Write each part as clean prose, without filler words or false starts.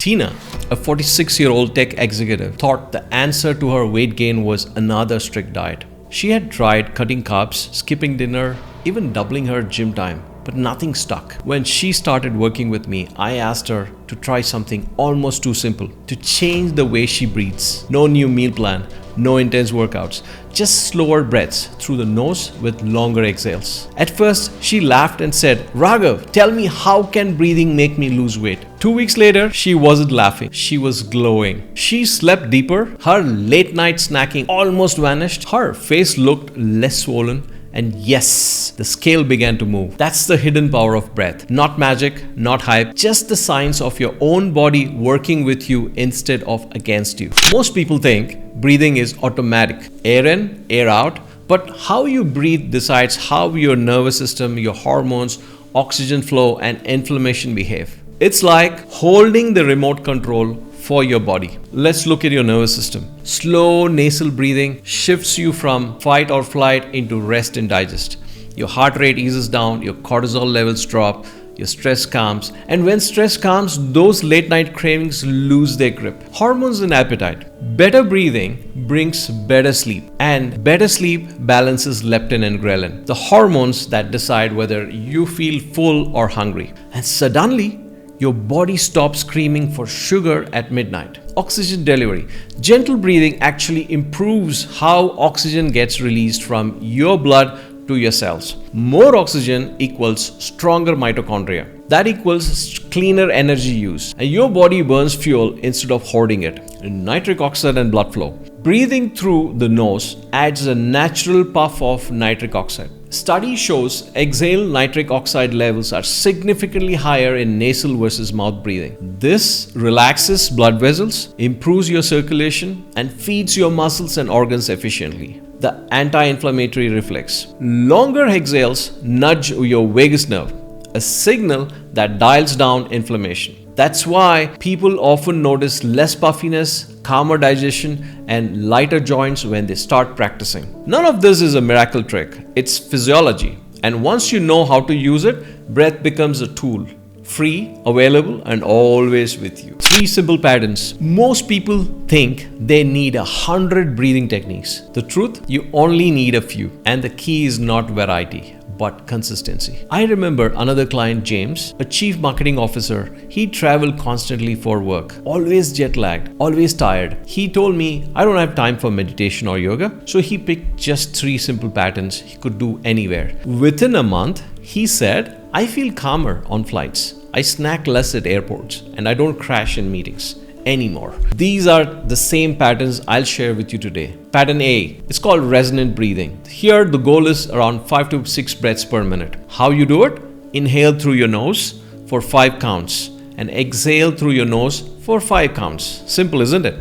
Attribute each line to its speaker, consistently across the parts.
Speaker 1: Tina, a 46-year-old tech executive, thought the answer to her weight gain was another strict diet. She had tried cutting carbs, skipping dinner, even doubling her gym time, but nothing stuck. When she started working with me, I asked her to try something almost too simple, to change the way she breathes. No new meal plan, no intense workouts, just slower breaths through the nose with longer exhales. At first, she laughed and said, "Raghav, tell me, how can breathing make me lose weight?" 2 weeks later, she wasn't laughing. She was glowing. She slept deeper. Her late night snacking almost vanished. Her face looked less swollen. And yes, the scale began to move. That's the hidden power of breath. Not magic, not hype, just the science of your own body working with you instead of against you. Most people think breathing is automatic. Air in, air out. But how you breathe decides how your nervous system, your hormones, oxygen flow, and inflammation behave. It's like holding the remote control for your body. Let's look at your nervous system. Slow nasal breathing shifts you from fight or flight into rest and digest. Your heart rate eases down, your cortisol levels drop, your stress calms, and when stress calms, those late night cravings lose their grip. Hormones and appetite. Better breathing brings better sleep, and better sleep balances leptin and ghrelin, the hormones that decide whether you feel full or hungry. And suddenly, your body stops screaming for sugar at midnight. Oxygen delivery. Gentle breathing actually improves how oxygen gets released from your blood to your cells. More oxygen equals stronger mitochondria. That equals cleaner energy use. And your body burns fuel instead of hoarding it. And nitric oxide and blood flow. Breathing through the nose adds a natural puff of nitric oxide. Study shows exhale nitric oxide levels are significantly higher in nasal versus mouth breathing. This relaxes blood vessels, improves your circulation, and feeds your muscles and organs efficiently. The anti-inflammatory reflex. Longer exhales nudge your vagus nerve, a signal that dials down inflammation. That's why people often notice less puffiness, calmer digestion, and lighter joints when they start practicing. None of this is a miracle trick. It's physiology. And once you know how to use it, breath becomes a tool. Free, available, and always with you. 3 simple patterns. Most people think they need 100 breathing techniques. The truth, you only need a few. And the key is not variety, but consistency. I remember another client, James, a chief marketing officer. He traveled constantly for work, always jet lagged, always tired. He told me, I don't have time for meditation or yoga. So he picked just 3 simple patterns he could do anywhere. Within a month, he said, I feel calmer on flights. I snack less at airports, and I don't crash in meetings anymore. These are the same patterns I'll share with you today. Pattern A, it's called resonant breathing. Here the goal is around 5 to 6 breaths per minute. How you do it? Inhale through your nose for 5 counts and exhale through your nose for 5 counts. Simple, isn't it?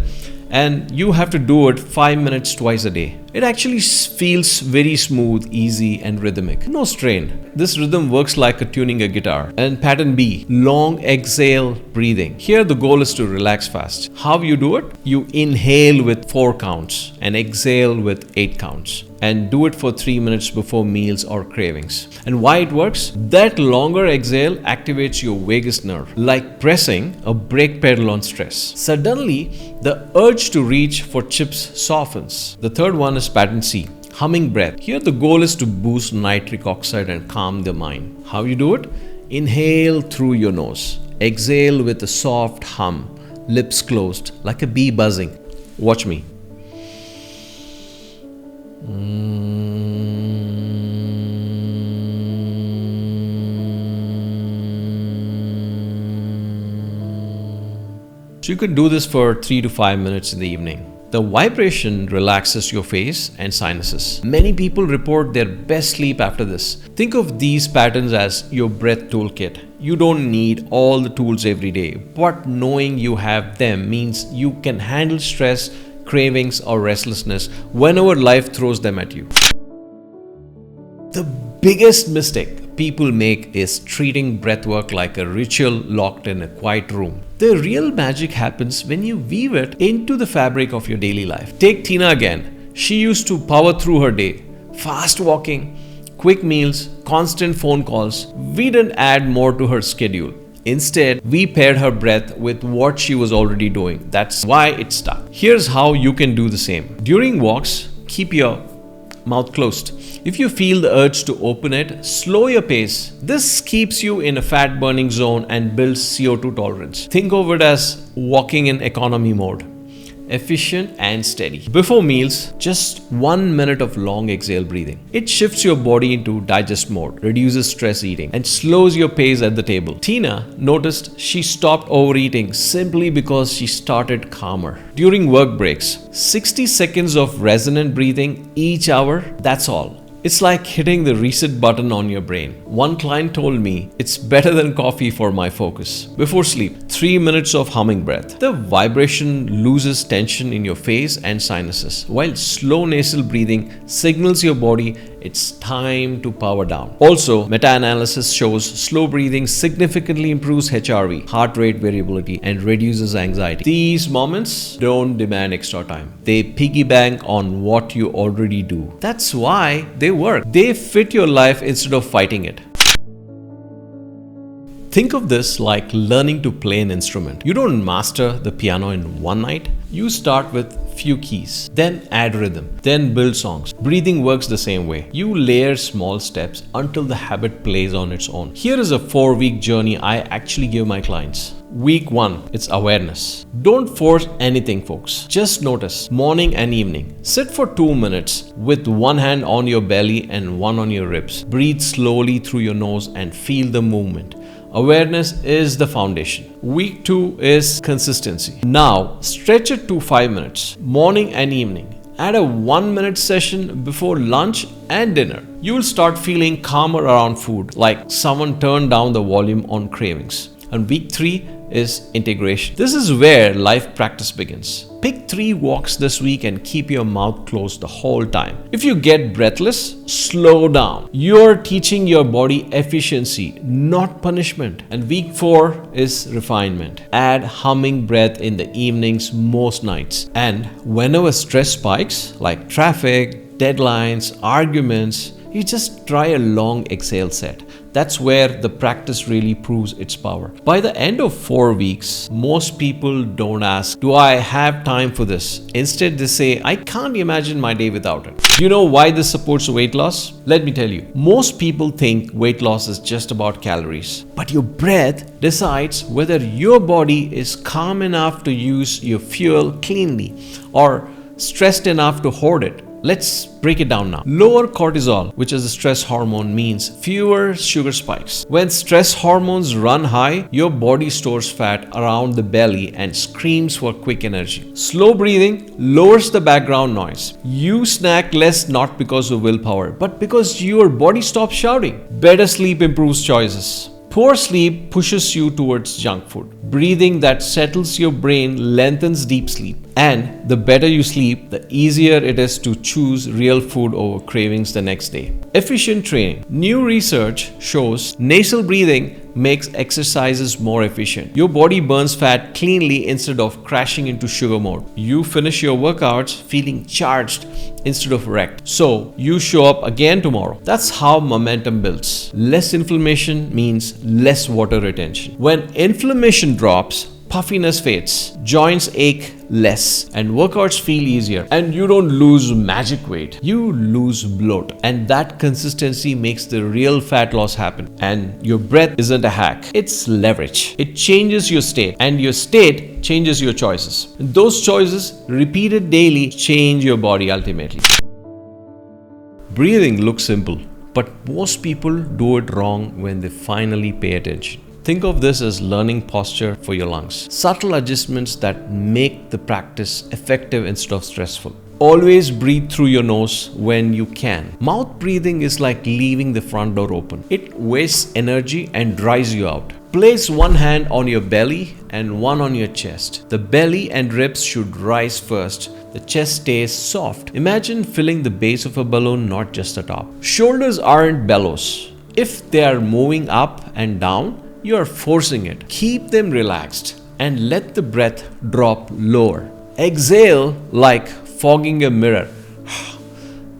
Speaker 1: And you have to do it 5 minutes twice a day. It actually feels very smooth, easy, and rhythmic. No strain. This rhythm works like tuning a guitar. And pattern B, long exhale breathing. Here the goal is to relax fast. How you do it? You inhale with 4 counts and exhale with 8 counts. And do it for 3 minutes before meals or cravings. And why it works? That longer exhale activates your vagus nerve, like pressing a brake pedal on stress. Suddenly, the urge to reach for chips softens. The third one is pattern C, humming breath. Here the goal is to boost nitric oxide and calm the mind. How you do it? Inhale through your nose. Exhale with a soft hum, lips closed, like a bee buzzing. Watch me. So you could do this for 3 to 5 minutes in the evening. The vibration relaxes your face and sinuses. Many people report their best sleep after this. Think of these patterns as your breath toolkit. You don't need all the tools every day, but knowing you have them means you can handle stress, cravings, or restlessness whenever life throws them at you. The biggest mistake people make is treating breathwork like a ritual locked in a quiet room. The real magic happens when you weave it into the fabric of your daily life. Take Tina again. She used to power through her day. Fast walking, quick meals, constant phone calls. We didn't add more to her schedule. Instead, we paired her breath with what she was already doing. That's why it stuck. Here's how you can do the same. During walks, keep your mouth closed. If you feel the urge to open it, slow your pace. This keeps you in a fat burning zone and builds CO2 tolerance. Think of it as walking in economy mode. Efficient and steady. Before meals, just 1 minute of long exhale breathing. It shifts your body into digest mode, reduces stress eating, and slows your pace at the table. Tina noticed she stopped overeating simply because she started calmer. During work breaks, 60 seconds of resonant breathing each hour, that's all. It's like hitting the reset button on your brain. One client told me, it's better than coffee for my focus. Before sleep, 3 minutes of humming breath. The vibration loses tension in your face and sinuses, while slow nasal breathing signals your body it's time to power down. Also, meta-analysis shows slow breathing significantly improves HRV, heart rate variability, and reduces anxiety. These moments don't demand extra time. They piggyback on what you already do. That's why they work. They fit your life instead of fighting it. Think of this like learning to play an instrument. You don't master the piano in one night. You start with few keys, then add rhythm, then build songs. Breathing works the same way. You layer small steps until the habit plays on its own. Here is a 4-week journey I actually give my clients. Week 1, it's awareness. Don't force anything, folks. Just notice, morning and evening. Sit for 2 minutes with one hand on your belly and one on your ribs. Breathe slowly through your nose and feel the movement. Awareness is the foundation. Week 2 is consistency. Now, stretch it to 5 minutes, morning and evening. Add a 1-minute session before lunch and dinner. You will start feeling calmer around food, like someone turned down the volume on cravings. And week 3 is integration. This is where life practice begins. Pick 3 walks this week and keep your mouth closed the whole time. If you get breathless, slow down. You're teaching your body efficiency, not punishment. And week 4 is refinement. Add humming breath in the evenings most nights. And whenever stress spikes, like traffic, deadlines, arguments, you just try a long exhale set. That's where the practice really proves its power. By the end of 4 weeks, most people don't ask, do I have time for this? Instead, they say, I can't imagine my day without it. Do you know why this supports weight loss? Let me tell you. Most people think weight loss is just about calories. But your breath decides whether your body is calm enough to use your fuel cleanly or stressed enough to hoard it. Let's break it down now. Lower cortisol, which is a stress hormone, means fewer sugar spikes. When stress hormones run high, your body stores fat around the belly and screams for quick energy. Slow breathing lowers the background noise. You snack less not because of willpower, but because your body stops shouting. Better sleep improves choices. Poor sleep pushes you towards junk food. Breathing that settles your brain lengthens deep sleep. And the better you sleep, the easier it is to choose real food over cravings the next day. Efficient training. New research shows nasal breathing makes exercises more efficient. Your body burns fat cleanly instead of crashing into sugar mode. You finish your workouts feeling charged instead of wrecked. So you show up again tomorrow. That's how momentum builds. Less inflammation means less water retention. When inflammation drops, puffiness fades, joints ache less, and workouts feel easier. And you don't lose magic weight, you lose bloat. And that consistency makes the real fat loss happen. And your breath isn't a hack, it's leverage. It changes your state, and your state changes your choices. And those choices, repeated daily, change your body ultimately. Breathing looks simple, but most people do it wrong when they finally pay attention. Think of this as learning posture for your lungs. Subtle adjustments that make the practice effective instead of stressful. Always breathe through your nose when you can. Mouth breathing is like leaving the front door open. It wastes energy and dries you out. Place one hand on your belly and one on your chest. The belly and ribs should rise first. The chest stays soft. Imagine filling the base of a balloon, not just the top. Shoulders aren't bellows. If they are moving up and down, you are forcing it. Keep them relaxed and let the breath drop lower. Exhale like fogging a mirror.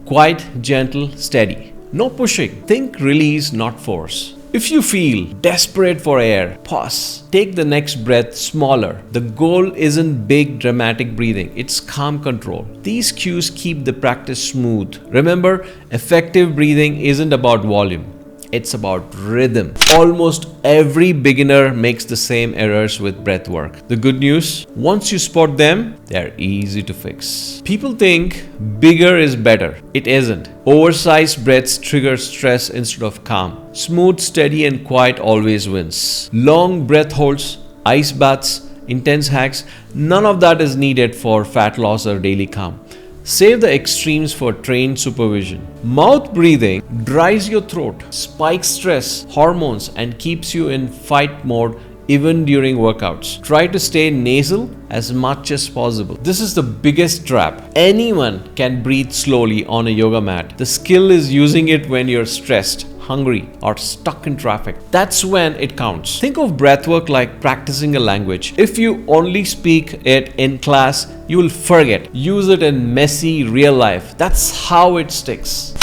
Speaker 1: Quite gentle, steady. No pushing. Think release, not force. If you feel desperate for air, pause. Take the next breath smaller. The goal isn't big dramatic breathing, it's calm control. These cues keep the practice smooth. Remember, effective breathing isn't about volume. It's about rhythm. Almost every beginner makes the same errors with breath work. The good news, once you spot them, they're easy to fix. People think bigger is better. It isn't. Oversized breaths trigger stress instead of calm. Smooth, steady, and quiet always wins. Long breath holds, ice baths, intense hacks, none of that is needed for fat loss or daily calm. Save the extremes for trained supervision. Mouth breathing dries your throat, spikes stress, hormones, and keeps you in fight mode even during workouts. Try to stay nasal as much as possible. This is the biggest trap. Anyone can breathe slowly on a yoga mat. The skill is using it when you're stressed, hungry, or stuck in traffic. That's when it counts. Think of breathwork like practicing a language. If you only speak it in class, you will forget. Use it in messy real life. That's how it sticks.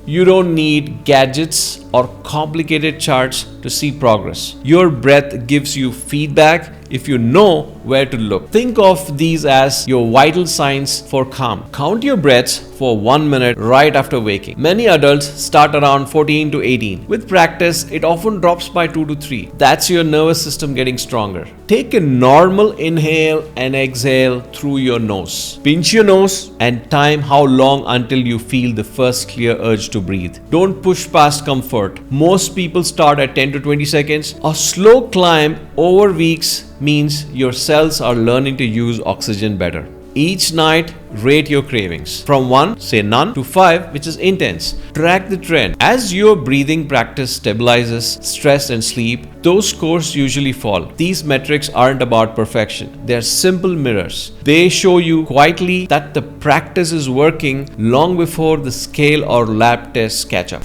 Speaker 1: You don't need gadgets or complicated charts to see progress. Your breath gives you feedback if you know where to look. Think of these as your vital signs for calm. Count your breaths for 1 minute right after waking. Many adults start around 14 to 18. With practice, it often drops by 2 to 3. That's your nervous system getting stronger. Take a normal inhale and exhale through your nose. Pinch your nose and time how long until you feel the first clear urge to breathe. Don't push past comfort. Most people start at 10 to 20 seconds. A slow climb over weeks means your cells are learning to use oxygen better. Each night, rate your cravings. From 1, say none, to 5, which is intense. Track the trend. As your breathing practice stabilizes stress and sleep, those scores usually fall. These metrics aren't about perfection. They're simple mirrors. They show you quietly that the practice is working long before the scale or lab tests catch up.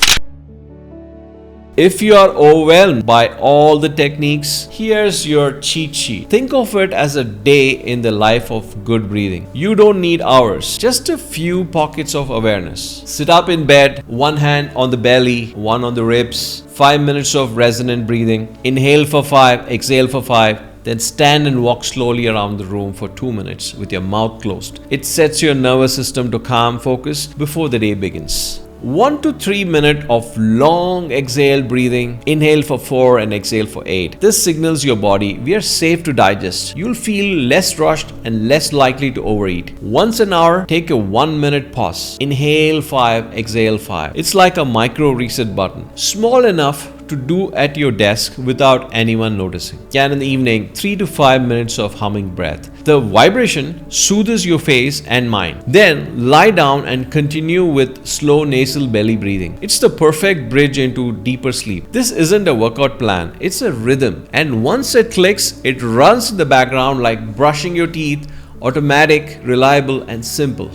Speaker 1: If you are overwhelmed by all the techniques, here's your cheat sheet. Think of it as a day in the life of good breathing. You don't need hours, just a few pockets of awareness. Sit up in bed, one hand on the belly, one on the ribs. 5 minutes of resonant breathing. Inhale for 5, exhale for 5. Then stand and walk slowly around the room for 2 minutes with your mouth closed. It sets your nervous system to calm focus before the day begins. 1 to 3 minutes of long exhale breathing. Inhale for 4 and exhale for 8. This signals your body we are safe to digest. You'll feel less rushed and less likely to overeat. Once an hour, take a 1 minute pause. Inhale 5, exhale 5. It's like a micro reset button. Small enough to do at your desk without anyone noticing. And in the evening, 3 to 5 minutes of humming breath. The vibration soothes your face and mind. Then lie down and continue with slow nasal belly breathing. It's the perfect bridge into deeper sleep. This isn't a workout plan, it's a rhythm. And once it clicks, it runs in the background like brushing your teeth, automatic, reliable, and simple.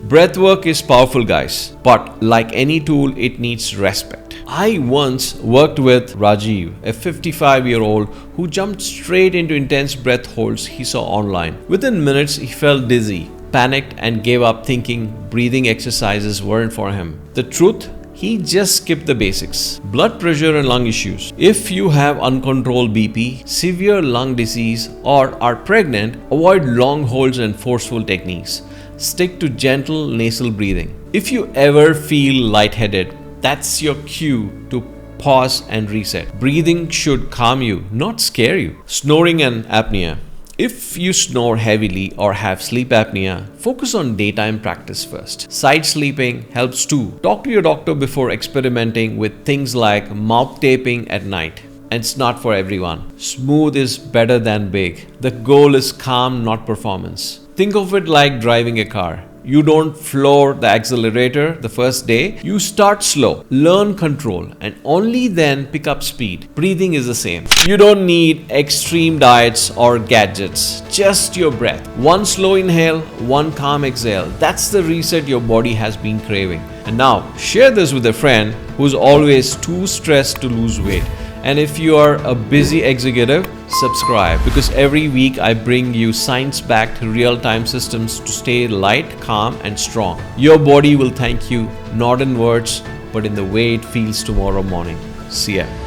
Speaker 1: Breathwork is powerful, guys, but like any tool, it needs respect. I once worked with Rajiv, a 55-year-old who jumped straight into intense breath holds he saw online. Within minutes, he felt dizzy, panicked, and gave up thinking breathing exercises weren't for him. The truth? He just skipped the basics. Blood pressure and lung issues. If you have uncontrolled BP, severe lung disease, or are pregnant, avoid long holds and forceful techniques. Stick to gentle nasal breathing. If you ever feel lightheaded, that's your cue to pause and reset. Breathing should calm you, not scare you. Snoring and apnea. If you snore heavily or have sleep apnea, focus on daytime practice first. Side sleeping helps too. Talk to your doctor before experimenting with things like mouth taping at night. And it's not for everyone. Smooth is better than big. The goal is calm, not performance. Think of it like driving a car. You don't floor the accelerator the first day. You start slow, learn control, and only then pick up speed. Breathing is the same. You don't need extreme diets or gadgets, just your breath. One slow inhale, one calm exhale. That's the reset your body has been craving. And now, share this with a friend who's always too stressed to lose weight. And if you are a busy executive, subscribe, because every week I bring you science-backed real-time systems to stay light, calm, and strong. Your body will thank you, not in words, but but in the way it feels tomorrow morning. See ya.